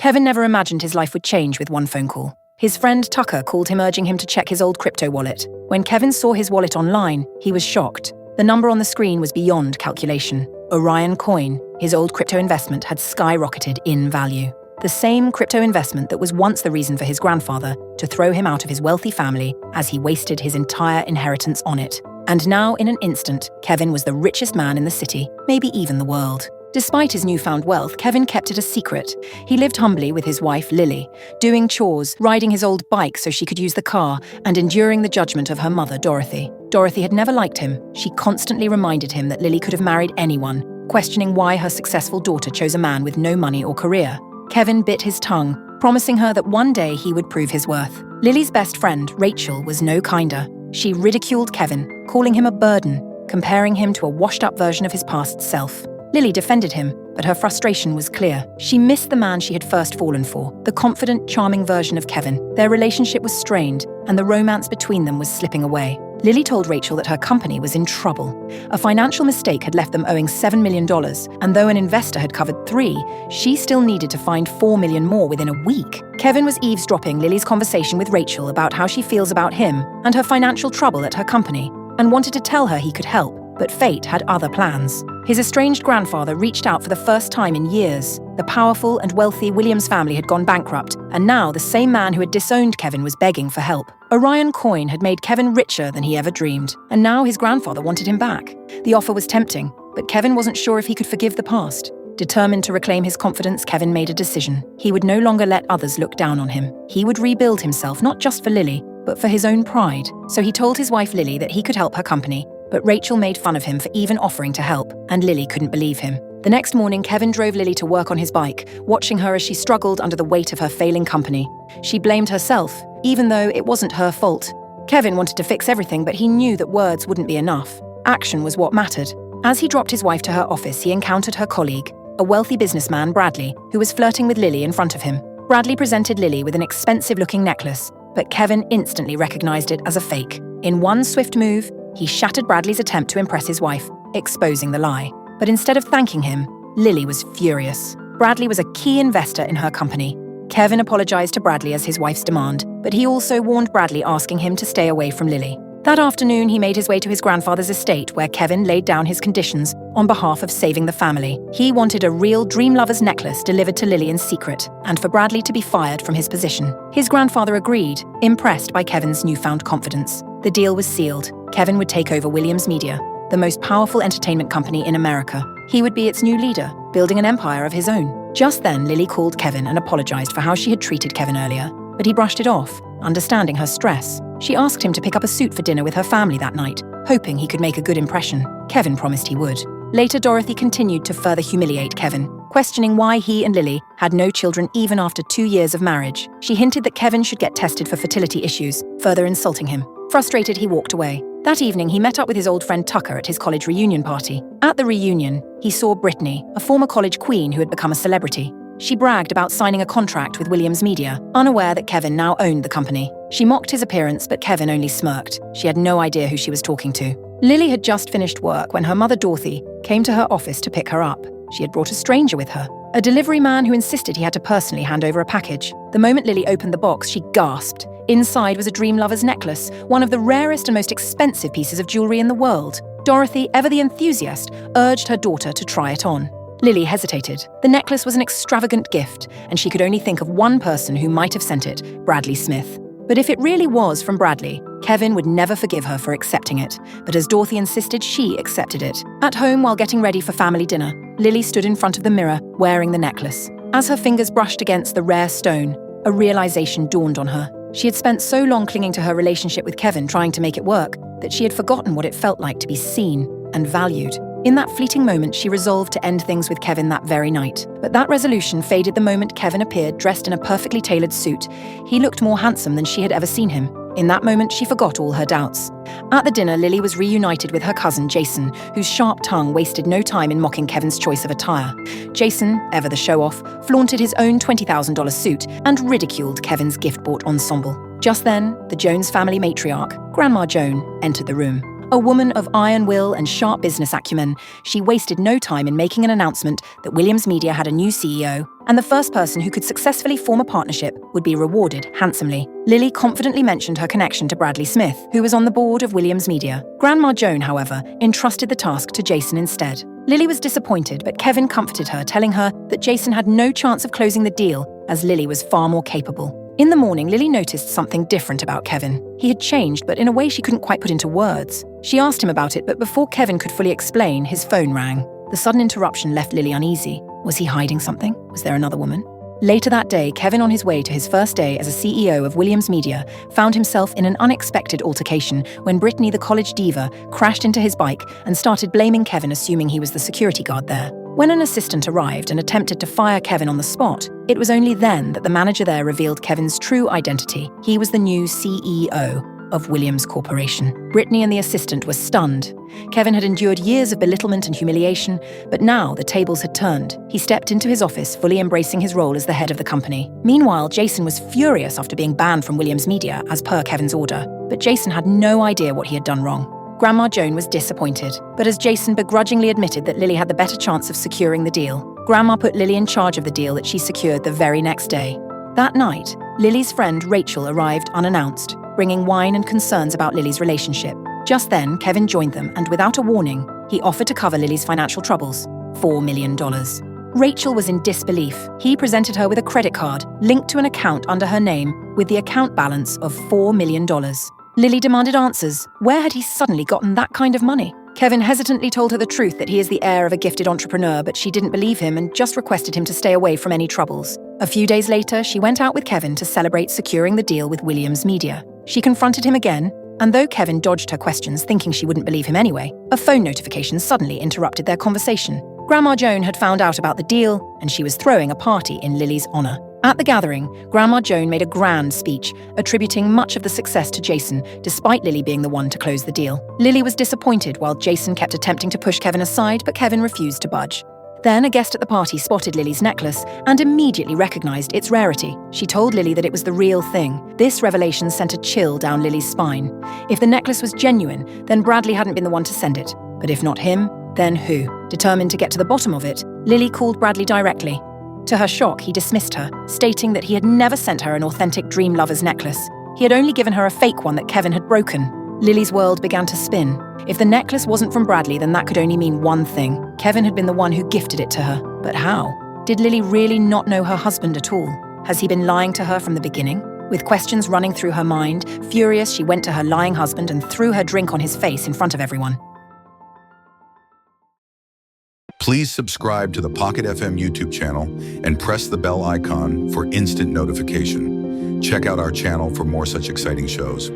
Kevin never imagined his life would change with one phone call. His friend Tucker called him urging him to check his old crypto wallet. When Kevin saw his wallet online, he was shocked. The number on the screen was beyond calculation. Orion Coin, his old crypto investment, had skyrocketed in value. The same crypto investment that was once the reason for his grandfather to throw him out of his wealthy family as he wasted his entire inheritance on it. And now, in an instant, Kevin was the richest man in the city, maybe even the world. Despite his newfound wealth, Kevin kept it a secret. He lived humbly with his wife, Lily, doing chores, riding his old bike so she could use the car, and enduring the judgment of her mother, Dorothy. Dorothy had never liked him. She constantly reminded him that Lily could have married anyone, questioning why her successful daughter chose a man with no money or career. Kevin bit his tongue, promising her that one day he would prove his worth. Lily's best friend, Rachel, was no kinder. She ridiculed Kevin, calling him a burden, comparing him to a washed-up version of his past self. Lily defended him, but her frustration was clear. She missed the man she had first fallen for, the confident, charming version of Kevin. Their relationship was strained, and the romance between them was slipping away. Lily told Rachel that her company was in trouble. A financial mistake had left them owing $7 million, and though an investor had covered $3 million, she still needed to find $4 million more within a week. Kevin was eavesdropping Lily's conversation with Rachel about how she feels about him and her financial trouble at her company, and wanted to tell her he could help. But fate had other plans. His estranged grandfather reached out for the first time in years. The powerful and wealthy Williams family had gone bankrupt, and now the same man who had disowned Kevin was begging for help. Orion Coin had made Kevin richer than he ever dreamed, and now his grandfather wanted him back. The offer was tempting, but Kevin wasn't sure if he could forgive the past. Determined to reclaim his confidence, Kevin made a decision. He would no longer let others look down on him. He would rebuild himself, not just for Lily, but for his own pride. So he told his wife Lily that he could help her company, but Rachel made fun of him for even offering to help, and Lily couldn't believe him. The next morning, Kevin drove Lily to work on his bike, watching her as she struggled under the weight of her failing company. She blamed herself, even though it wasn't her fault. Kevin wanted to fix everything, but he knew that words wouldn't be enough. Action was what mattered. As he dropped his wife to her office, he encountered her colleague, a wealthy businessman, Bradley, who was flirting with Lily in front of him. Bradley presented Lily with an expensive-looking necklace, but Kevin instantly recognized it as a fake. In one swift move, he shattered Bradley's attempt to impress his wife, exposing the lie. But instead of thanking him, Lily was furious. Bradley was a key investor in her company. Kevin apologized to Bradley as his wife's demand, but he also warned Bradley, asking him to stay away from Lily. That afternoon, he made his way to his grandfather's estate, where Kevin laid down his conditions on behalf of saving the family. He wanted a real dream lover's necklace delivered to Lily in secret, and for Bradley to be fired from his position. His grandfather agreed, impressed by Kevin's newfound confidence. The deal was sealed. Kevin would take over Williams Media, the most powerful entertainment company in America. He would be its new leader, building an empire of his own. Just then, Lily called Kevin and apologized for how she had treated Kevin earlier, but he brushed it off, understanding her stress. She asked him to pick up a suit for dinner with her family that night, hoping he could make a good impression. Kevin promised he would. Later, Dorothy continued to further humiliate Kevin, questioning why he and Lily had no children even after 2 years of marriage. She hinted that Kevin should get tested for fertility issues, further insulting him. Frustrated, he walked away. That evening, he met up with his old friend Tucker at his college reunion party. At the reunion, he saw Brittany, a former college queen who had become a celebrity. She bragged about signing a contract with Williams Media, unaware that Kevin now owned the company. She mocked his appearance, but Kevin only smirked. She had no idea who she was talking to. Lily had just finished work when her mother, Dorothy, came to her office to pick her up. She had brought a stranger with her, a delivery man who insisted he had to personally hand over a package. The moment Lily opened the box, she gasped. Inside was a dream lover's necklace, one of the rarest and most expensive pieces of jewelry in the world. Dorothy, ever the enthusiast, urged her daughter to try it on. Lily hesitated. The necklace was an extravagant gift, and she could only think of one person who might have sent it, Bradley Smith. But if it really was from Bradley, Kevin would never forgive her for accepting it. But as Dorothy insisted, she accepted it. At home, while getting ready for family dinner, Lily stood in front of the mirror, wearing the necklace. As her fingers brushed against the rare stone, a realization dawned on her. She had spent so long clinging to her relationship with Kevin, trying to make it work, that she had forgotten what it felt like to be seen and valued. In that fleeting moment, she resolved to end things with Kevin that very night. But that resolution faded the moment Kevin appeared dressed in a perfectly tailored suit. He looked more handsome than she had ever seen him. In that moment, she forgot all her doubts. At the dinner, Lily was reunited with her cousin, Jason, whose sharp tongue wasted no time in mocking Kevin's choice of attire. Jason, ever the show-off, flaunted his own $20,000 suit and ridiculed Kevin's gift-bought ensemble. Just then, the Jones family matriarch, Grandma Joan, entered the room. A woman of iron will and sharp business acumen, she wasted no time in making an announcement that Williams Media had a new CEO, and the first person who could successfully form a partnership would be rewarded handsomely. Lily confidently mentioned her connection to Bradley Smith, who was on the board of Williams Media. Grandma Joan, however, entrusted the task to Jason instead. Lily was disappointed, but Kevin comforted her, telling her that Jason had no chance of closing the deal, as Lily was far more capable. In the morning, Lily noticed something different about Kevin. He had changed, but in a way she couldn't quite put into words. She asked him about it, but before Kevin could fully explain, his phone rang. The sudden interruption left Lily uneasy. Was he hiding something? Was there another woman? Later that day, Kevin, on his way to his first day as a CEO of Williams Media, found himself in an unexpected altercation when Brittany, the college diva, crashed into his bike and started blaming Kevin, assuming he was the security guard there. When an assistant arrived and attempted to fire Kevin on the spot, it was only then that the manager there revealed Kevin's true identity. He was the new CEO of Williams Corporation. Brittany and the assistant were stunned. Kevin had endured years of belittlement and humiliation, but now the tables had turned. He stepped into his office, fully embracing his role as the head of the company. Meanwhile, Jason was furious after being banned from Williams Media, as per Kevin's order. But Jason had no idea what he had done wrong. Grandma Joan was disappointed, but as Jason begrudgingly admitted that Lily had the better chance of securing the deal, Grandma put Lily in charge of the deal that she secured the very next day. That night, Lily's friend Rachel arrived unannounced, bringing wine and concerns about Lily's relationship. Just then, Kevin joined them, and without a warning, he offered to cover Lily's financial troubles, $4 million. Rachel was in disbelief. He presented her with a credit card linked to an account under her name with the account balance of $4 million. Lily demanded answers. Where had he suddenly gotten that kind of money? Kevin hesitantly told her the truth that he is the heir of a gifted entrepreneur, but she didn't believe him and just requested him to stay away from any troubles. A few days later, she went out with Kevin to celebrate securing the deal with Williams Media. She confronted him again, and though Kevin dodged her questions, thinking she wouldn't believe him anyway, a phone notification suddenly interrupted their conversation. Grandma Joan had found out about the deal, and she was throwing a party in Lily's honor. At the gathering, Grandma Joan made a grand speech, attributing much of the success to Jason, despite Lily being the one to close the deal. Lily was disappointed while Jason kept attempting to push Kevin aside, but Kevin refused to budge. Then a guest at the party spotted Lily's necklace and immediately recognized its rarity. She told Lily that it was the real thing. This revelation sent a chill down Lily's spine. If the necklace was genuine, then Bradley hadn't been the one to send it. But if not him, then who? Determined to get to the bottom of it, Lily called Bradley directly. To her shock, he dismissed her, stating that he had never sent her an authentic dream lover's necklace. He had only given her a fake one that Kevin had broken. Lily's world began to spin. If the necklace wasn't from Bradley, then that could only mean one thing. Kevin had been the one who gifted it to her. But how? Did Lily really not know her husband at all? Has he been lying to her from the beginning? With questions running through her mind, furious, she went to her lying husband and threw her drink on his face in front of everyone. Please subscribe to the Pocket FM YouTube channel and press the bell icon for instant notification. Check out our channel for more such exciting shows.